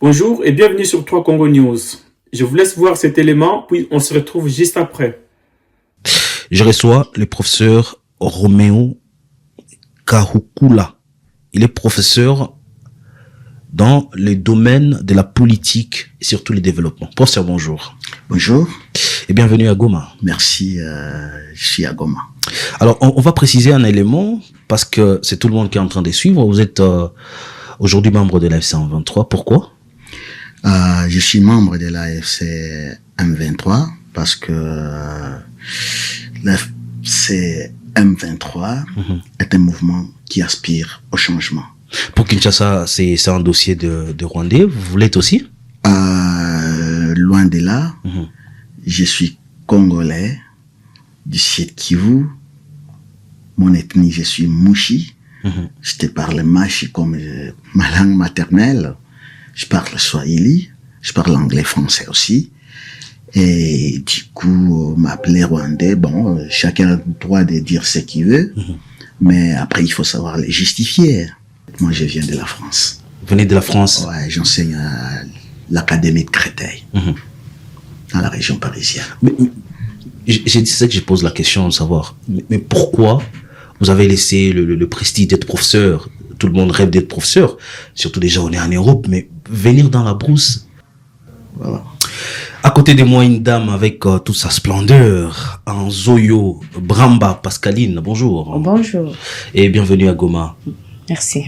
Bonjour et bienvenue sur 3 Congo News. Je vous laisse voir cet élément, puis on se retrouve juste après. Je reçois le professeur Roméo Kahukula. Il est professeur dans les domaines de la politique et surtout le développement. Professeur, bonjour. Bonjour. Et bienvenue à Goma. Merci, je suis à Goma. Alors, on va préciser un élément, parce que c'est tout le monde qui est en train de suivre. Vous êtes aujourd'hui membre de l'AFC M23. Pourquoi? Je suis membre de l'AFC M23 parce que l'AFC M23 est un mouvement qui aspire au changement. Pour Kinshasa, c'est un dossier de Rwandais. Vous l'êtes aussi? Loin de là, je suis congolais du Sud Kivu. Mon ethnie, je suis Mouchi. Je te parle Machi comme ma langue maternelle. Je parle Swahili. Je parle anglais, français aussi. Et du coup, m'appeler Rwandais, bon, chacun a le droit de dire ce qu'il veut. Mais après, il faut savoir les justifier. Moi, je viens de la France. Vous venez de la France? Ouais, j'enseigne à l'Académie de Créteil, dans la région parisienne. Mais j'ai dit ça que je pose la question de savoir. Mais pourquoi vous avez laissé le prestige d'être professeur? Tout le monde rêve d'être professeur. Surtout déjà, on est en Europe, mais venir dans la brousse. Voilà. À côté de moi, une dame avec toute sa splendeur, en Zoyo, Bramba, Pascaline. Bonjour. Bonjour. Et bienvenue à Goma. Merci.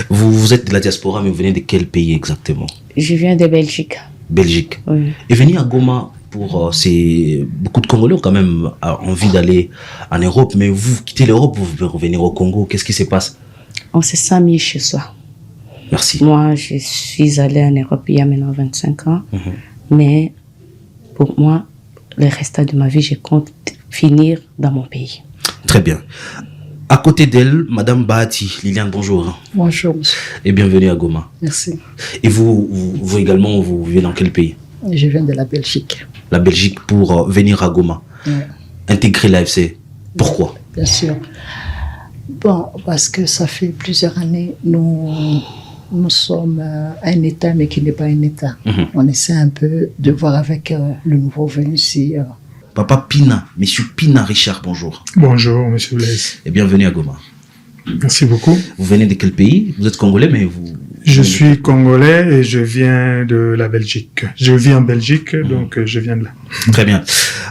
Vous êtes de la diaspora, mais vous venez de quel pays exactement? Je viens de Belgique. Belgique. Oui. Et venir à Goma, pour beaucoup de Congolais ont quand même envie d'aller en Europe, mais vous quittez l'Europe, vous pouvez revenir au Congo. Qu'est-ce qui se passe? On se sent mieux chez soi. Merci. Moi, je suis allée en Europe il y a maintenant 25 ans, mais pour moi, le reste de ma vie, je compte finir dans mon pays. Très bien. À côté d'elle, Madame Bahati, Liliane, bonjour. Bonjour, monsieur. Et bienvenue à Goma. Merci. Et vous également, vous vivez dans quel pays? Je viens de la Belgique. La Belgique pour venir à Goma. Ouais. Intégrer l'AFC. Pourquoi? Bien sûr. Bon, parce que ça fait plusieurs années, nous sommes un État, mais qui n'est pas un État. On essaie un peu de voir avec le nouveau venu si... Papa Pina, Monsieur Pina Richard, bonjour. Bonjour, monsieur Blaise. Et bienvenue à Goma. Merci beaucoup. Vous venez de quel pays? Vous êtes congolais, mais vous... Je suis congolais et je viens de la Belgique. Je vis en Belgique, donc je viens de là. Très bien.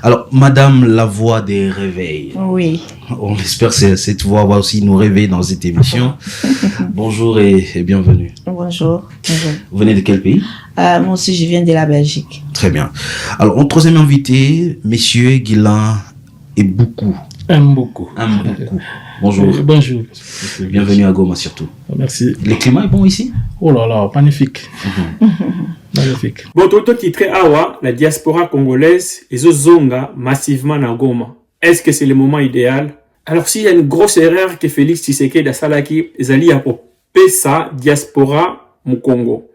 Alors, Madame la voix des réveils. Oui. On espère que cette voix va aussi nous réveiller dans cette émission. Bonjour et bienvenue. Bonjour. Bonjour. Vous venez de quel pays? Moi aussi, je viens de la Belgique. Très bien. Alors, mon troisième invité, Messieurs Guilain et beaucoup. Mboko. Bonjour. Bonjour. Bienvenue à Goma surtout. Merci. Le climat est bon ici? Oh là là, magnifique. Magnifique. Bon, tout titre Awa, la diaspora congolaise, et zonga massivement à Goma. Est-ce que c'est le moment idéal? Alors, s'il y a une grosse erreur que Félix Tshisekedi Salaki, Zali a pesa diaspora mu Congo.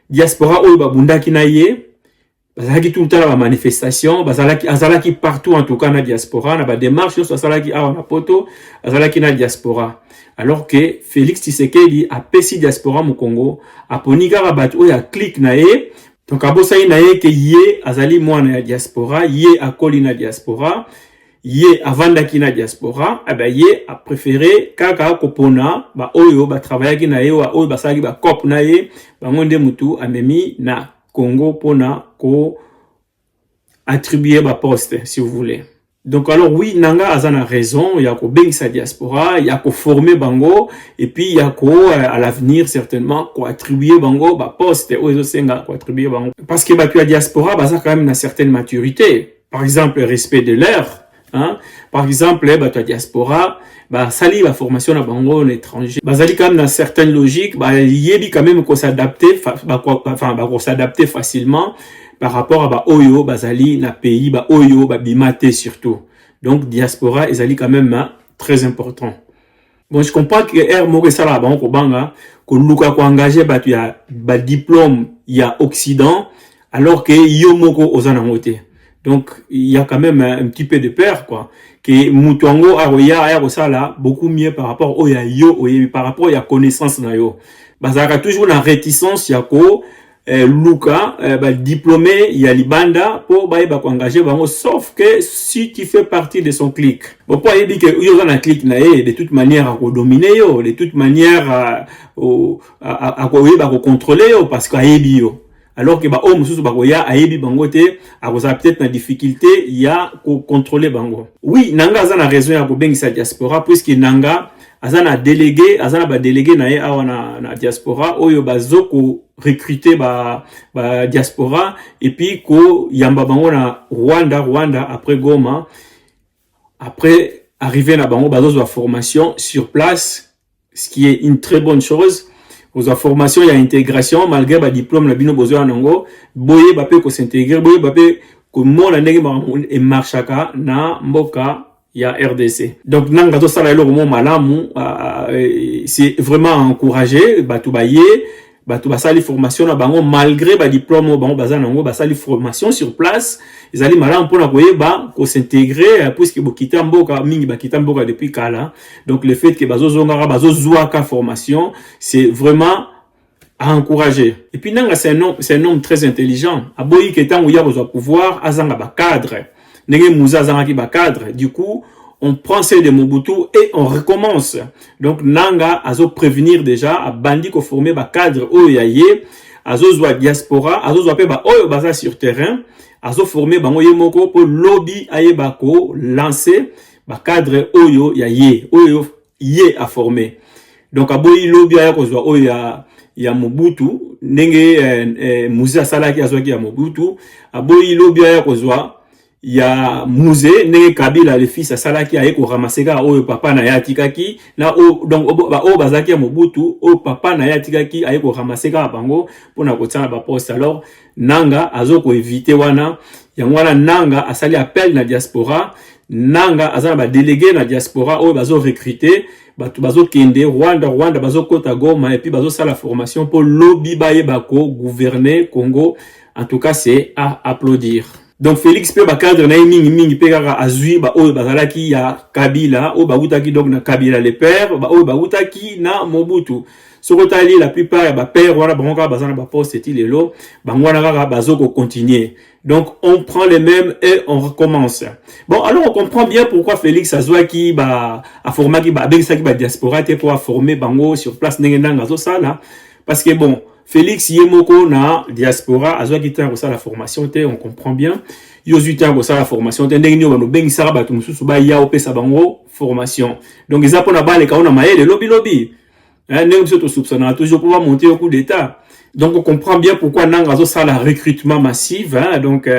Diaspora oyo babundaki na ye, bazalaki tout le temps la manifestation, azalaki partout en tout cas na diaspora, na ba démarche yo azalaki awa na poto, azalaki na diaspora. Alors que Félix Tshisekedi a pesi diaspora mu Congo, a ponika ba batu oyo a clique na ye, donc abosai na ye ke ye azali mwana ya diaspora, ye akoli na diaspora, ye avandaki na diaspora, ye a préféré kaka kopona ba oyo ba travaillaki na ye oyo basalaki ba cop na ye, bango nde mutu amemi na Congo pona ko attribuer ba poste si vous voulez. Donc alors oui, nanga azana raison, il y a ko bengisa diaspora, il y a ko former bango et puis il y a ko à l'avenir certainement ko attribuer bango ba poste oyo senga ko attribuer bango parce que ba tu a diaspora baza quand même une certaine maturité. Par exemple, le respect de l'heure, hein? Par exemple, tu as diaspora, sali la formation à bango l'étranger. Sali quand même dans certaines logiques, yebi quand même qu'on s'adapter, qu'on s'adapter facilement par rapport à oyo, sali na pays, oyo, bimate surtout. Donc diaspora, ils quand même très important. Bon, je comprends que R moko sala bango banga, ko luka ko engagé tu ya diplôme ya Occident, alors que yo moko ozana ngote. Donc, il y a quand même un petit peu de peur, quoi. Que Moutongo a ça beaucoup mieux par rapport au yo, par rapport à la connaissance na yo. Bazaka toujours la réticence yako Luka diplômé il y a libanda pour ba engager bango, sauf que si tu fais partie de son clique, bon pour yebi que yo dans un clique na de toute manière à dominer yo, de toute manière à contrôler yo parce que yebi yo, alors que ba mususu ba ya yebi bango te a peut-être na difficulté il y a contrôler bango. Oui, nanga za na raison ya ko bengisa diaspora puisque nanga azana délégué na awa na diaspora oyo bazoko recruter ba diaspora et puis ko yamba bango na Rwanda après Goma, après arriver na bango bazo la formation sur place, ce qui est une très bonne chose. Aux formation il y a intégration malgré ba diplôme na bino bozo nango boye ba pe ko s'intégrer, boye ba pe ko mona ndenge ba e marchaka na mboka ya RDC. Donc nanga to sala elo mo malamu, c'est vraiment encourager batu basali formation na bango malgré ba diplôme bango bazana ngo basali formation sur place, ils allaient malamu pona koyeba ko s'intégrer puisque bokita mboka mingi bakita mboka depuis kala. Donc le fait que bazo zouaka formation, c'est vraiment à encourager. Et puis nanga c'est un homme très intelligent. Aboyi ketan uya besoin pouvoir azanga ba cadre. Nenge Mouza Zanaki ba cadre. Du coup, on prend celle de Mobutu et on recommence. Donc nanga azo prévenir déjà a bandi ko former ba cadre oyaye, azo zwa diaspora, azo zwa pe ba oyo baza sur terrain, azo former bango yemoko pour lobby ayeba ko lancer ba cadre oyo yaye, oyo yé a former. Donc aboyi lobby ayako zwa oyo ya Mobutu, nenge Mouza Salaki azwaki ya Mobutu, aboyi lobby ayako zwa ya Mouze nenge Kabila le fils asalaki ayeko ramaseka oyo papa na yatikaki na o donc o bazaki ya Mobutu o papa na yatikaki ayeko ramaseka bango pona kotsana ba poste. Alors nanga azoko éviter wana yango wana nanga asali appel na diaspora, nanga azana ba délégué na diaspora oyo bazo recruter batu bazo kende Rwanda bazo kota Goma et puis bazo sala formation pour lobby baye bako gouverner Congo. En tout cas c'est à applaudir. Donc Félix pe ba cadre na mingi pe kaka azui ba oyo bazalaki ya Kabila o ba utaki donc na Kabila le père ba oyo ba utaki na Mobutu. Sokotali la plupart ya ba père wana bango ka bazana ba poste ti lelo bango wana kaka bazoko continuer. Donc on prend les mêmes et on recommence. Bon alors on comprend bien pourquoi Félix azwaki ba a formaki ba bengisaki ba diaspora te pour former bango sur place ndenge ndanga zo sala parce que bon Félix Yemoko na diaspora azwaki ta ko sala formation te, on comprend bien. Yozuta ko sala formation te ndenge nyo bano bengisaka batu mususu ba ya opesa bango formation. Donc ils apona ba le ka ona maele lobby. Ndenge mususu to soupçonna toujours pour monter au coup d'état. Donc on comprend bien pourquoi nanga zo sala recrutement massif donc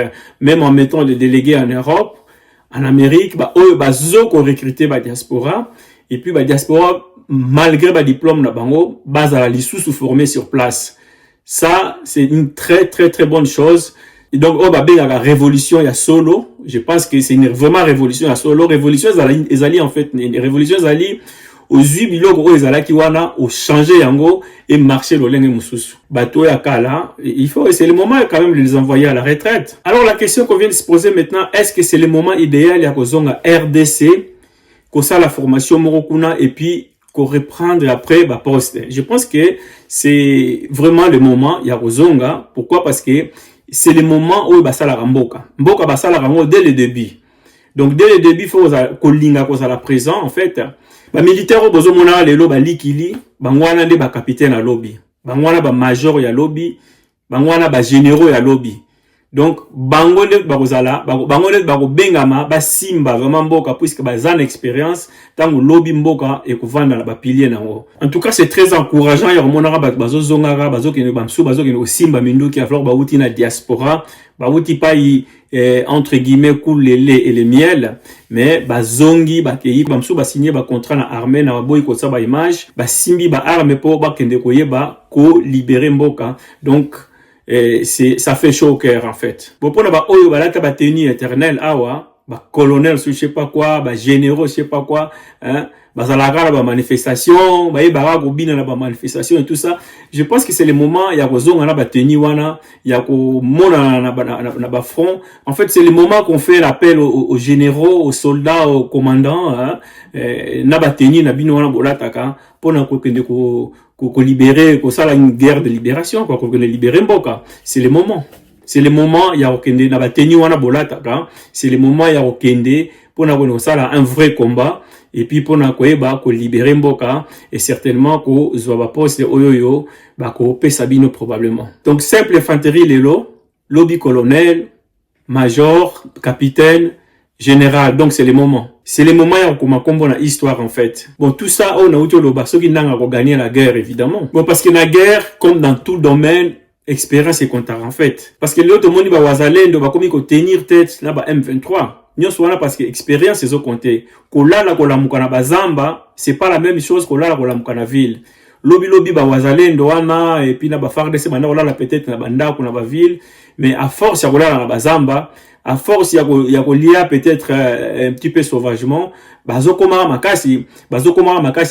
même en mettant des délégués en Europe, en Amérique, ba oyo bazo ko recruter ba diaspora et puis ba diaspora malgré ba diplôme na bango bazala lisusu formé sur place. Ça c'est une très bonne chose. Et donc on va bien la révolution ya solo, je pense que c'est une vraiment révolution ya solo, révolution ezali en fait une révolution ezali aux 8 biloko ezalaki wana au changer yango et marcher lolenge mususu. Bato ya kala, il faut c'est le moment quand même de les envoyer à la retraite. Alors la question qu'on vient de se poser maintenant, est-ce que c'est le moment idéal ya kozonga RDC ko ça la formation morokuna et puis qu'on reprendre après ba poste. Je pense que c'est vraiment le moment ya kozonga. Pourquoi? Parce que c'est le moment où basala mboka basala rango dès le début. Donc dès le début faut kolinga ko la présent en fait. Ba militaire bozo mona lelo ba likili bangwana nde ba capitaine à lobby. Bangwana ba major ya lobby, bangwana ba généraux ya lobby. Donc bango nde bakozala bango nde bakobengama ba simba vraiment mboka puisque bazan expérience tango lobby mboka et kovanda na ba pilier nango. En tout cas c'est très encourageant ya monara bazo zongara bazo kene bamsu bazo kene simba minduki alors ba uti na diaspora ba uti pa entre guillemets coule les lait et les miel mais bazongi ba keyi bamsu ba signer ba contrat na armée na boy ko sa ba image ba simbi ba arme po ba kende koyeba ko libérer mboka. Donc ça fait chaud au cœur en fait. Bon pour ba oyo balata ba tenue éternelle awa ba colonel je sais pas quoi ba généraux je sais pas quoi bazalaka na ba manifestation, ba yebaka kobina na ba manifestation et tout ça. Je pense que c'est le moment ya kozonga na ba tenue wana, ya ko mona na ba front. En fait, c'est le moment qu'on fait l'appel aux généraux, aux soldats, aux commandants, hein, na ba tenue na bino wana bolataka pona ko kende ko libérer, ko sala une guerre de libération, quoi, ko libérer mboka. C'est le moment. C'est le moment ya okende na ba tenue wana bolataka. C'est le moment ya okende pona ko sala un vrai combat. Et puis pour na koeba ko libérer mboka et certainement ko zwa poste oyoyo ba ko pesa bino probablement. Donc simple infanterie lelo, lobby colonel, major, capitaine, général. Donc c'est le moment. C'est le moment ya ko makombo na histoire en fait. Bon tout ça on a outi loba soki nanga ko gagner la guerre évidemment. Bon parce que la guerre comme dans tout domaine expérience et comptable en fait. Parce que l'autre monde ba wazalendo ba komi ko tenir tête na ba M23. Nyonso wana parce que expérience ezo compter. Kolala kolamuka na bazamba, c'est pas la même chose kolala kolamuka na ville. Lobi ba wazalendo wana et puis na ba FARDC banda kolala peut-être na banda ko na ba ville, mais à force ya kolala na bazamba, à force ya ko lia peut-être un petit peu sauvagement, bazokoma makasi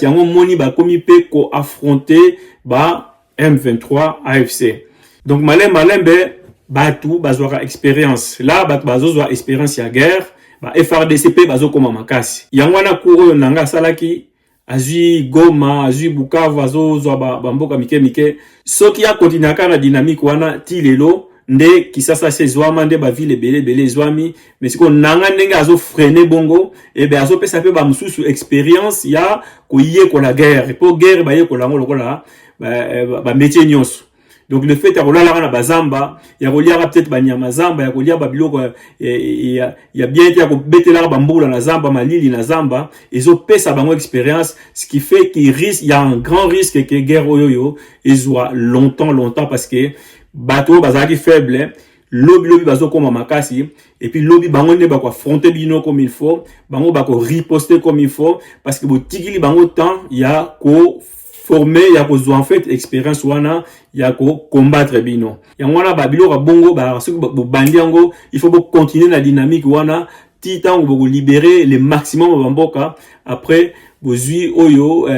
yango moni ba komi pe ko affronter ba M23 AFC. Donc malembe batu bazwaka expérience là batu bazozwa expérience ya guerre ba FRDCP bazokoma makasi yango wana ko nanga salaki azui Goma azui Bukavu azozwa ba mboka mike soki ya continuaka na dynamique wana ti lelo nde kisasa sezwama nde ba ville belé zwami mais siko nanga ndenge azo freiner bongo et ben azo pesa pe ba mususu expérience ya ko yé ko la guerre po guerre ba yé ko lango lokola ba métier nyonso. Donc le fait ya kolala na bazamba ya koliaka peut-être banyama zamba ya kolia babiloko ya bien ya ko betela ba mbula na zamba malili na zamba ezo pesa bango expérience, ce qui fait qu'il risque, il y a un grand risque que guerre oyoyo ezwa longtemps parce que bateau bazaki faible lobby bazo koma makasi et puis lobby bango ne ba ko affronter bino comme il faut, bango ba ko riposter comme il faut parce que botikili bango temps ya ko formé ya ko zo en fait expérience wana ya ko combattre bino ya wana babilo ka bongo ba soki bo bandi yango il faut continuer la dynamique wana ti tango bo libérer le maximum ba mboka après bozui oyo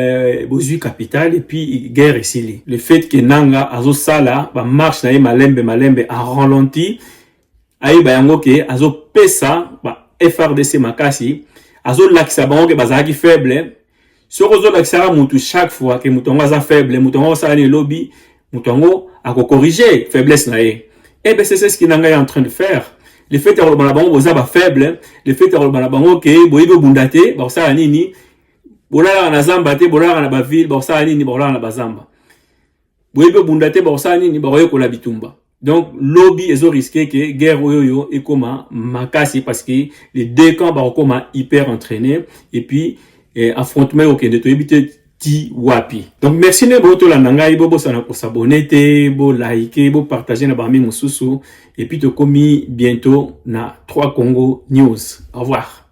bozui capital et puis guerre ici le fait que nanga azo sala ba marche na malembe a ralenti ayi ba yango ke azo pesa ba FRDC makasi azo lakisa bango ke bazaki faible. Ce que vous avez chaque fois que vous avez faible, vous avez lobby, vous avez corriger faiblesse. Et bien c'est ce qu'il est en train de faire. Le fait que vous avez faible, le fait que vous avez vous avez bundate, vous avez nini, vous avez zamba, vous avez ville, vous avez nini, vous avez zamba. Vous avez bundate, vous avez nini, vous avez bitumba. Donc lobby est risqué que guerre oyoyo est comme makasi parce que les deux camps sont comme hyper entraînés et puis affrontement au Kenya to éviter ti wapi. Donc merci ne boto la nangai bobo sana ko s'abonner te bo liker bo partager na bami mususu et puis to komi bientôt na 3 Congo News. Au revoir.